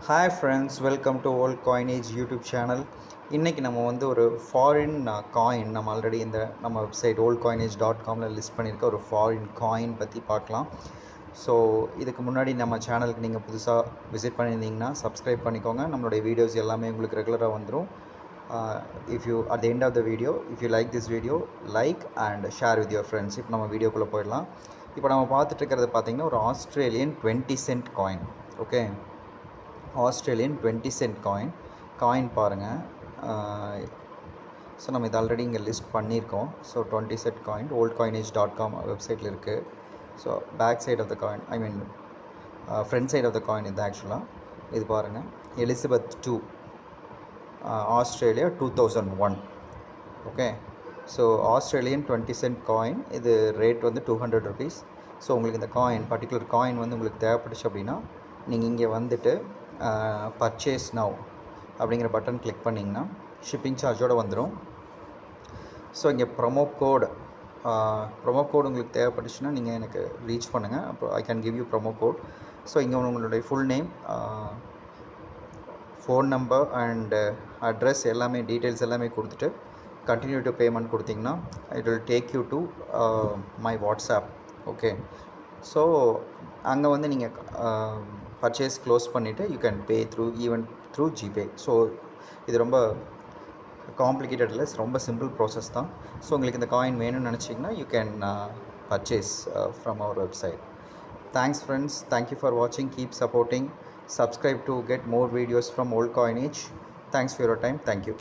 Hi friends, welcome to old coinage YouTube channel. இன்றைக்கி நம்ம வந்து ஒரு ஃபாரின் காயின் நம்ம ஆல்ரெடி நம்ம வெப்சைட் oldcoinage.comல லிஸ்ட் பண்ணியிருக்க ஒரு ஃபாரின் காயின் பற்றி பார்க்கலாம். ஸோ இதுக்கு முன்னாடி நம்ம சேனலுக்கு நீங்கள் புதுசாக விசிட் பண்ணியிருந்தீங்கன்னா சப்ஸ்கிரைப் பண்ணிக்கோங்க. நம்மளுடைய வீடியோஸ் எல்லாமே உங்களுக்கு ரெகுலராக வந்துடும். If you at the end of the video if you like this video like and share with your friends. இப்போ நம்ம வீடியோக்குள்ளே போயிடலாம். இப்போ நம்ம பார்த்துட்டு இருக்கிறது பார்த்திங்கன்னா ஒரு Australian 20 cent coin. Okay, Australian 20 cent coin பாருங்கள். ஸோ நம்ம இது ஆல்ரெடி இங்கே லிஸ்ட் பண்ணியிருக்கோம். ஸோ 20 சென்ட் காயின் oldcoinage.com வெப்சைட்டில் இருக்குது. So back side of the coin front side of the coin இது ஆக்சுவலாக இது பாருங்கள். Elizabeth 2 Australia 2001. Okay, so Australian 20 cent coin, இது ரேட் வந்து 200 rupees. ஸோ உங்களுக்கு இந்த பர்டிகுலர் காயின் வந்து உங்களுக்கு தேவைப்பட்டுச்சு அப்படின்னா நீங்கள் இங்கே வந்துட்டு பர்ச்சேஸ் நவ் அப்படிங்கிற பட்டன் கிளிக் பண்ணிங்கன்னா ஷிப்பிங் சார்ஜோடு வந்துடும். ஸோ இங்கே ப்ரொமோ கோடு உங்களுக்கு தேவைப்பட்டுச்சுன்னா நீங்கள் எனக்கு ரீச் பண்ணுங்கள். அப்புறம் I can give you promo code. So இங்கே உங்களுடைய full name, phone number and address எல்லாமே டீட்டெயில்ஸ் எல்லாமே கொடுத்துட்டு கண்டினியூ டு பேமெண்ட் கொடுத்தீங்கன்னா it will take you to my WhatsApp. Okay, so அங்கே வந்து நீங்கள் பர்ச்சேஸ் க்ளோஸ் பண்ணிவிட்டு you can pay through GPay. So இது ரொம்ப காம்ப்ளிகேட்டட் இல்லை, ரொம்ப சிம்பிள் ப்ராசஸ் தான். ஸோ உங்களுக்கு இந்த காயின் வேணும்னு நினச்சிங்கன்னா you can purchase from our website. Thanks friends, thank you for வாட்சிங், keep supporting, subscribe to get more videos from Old Coinage. Thanks for your time. Thank you.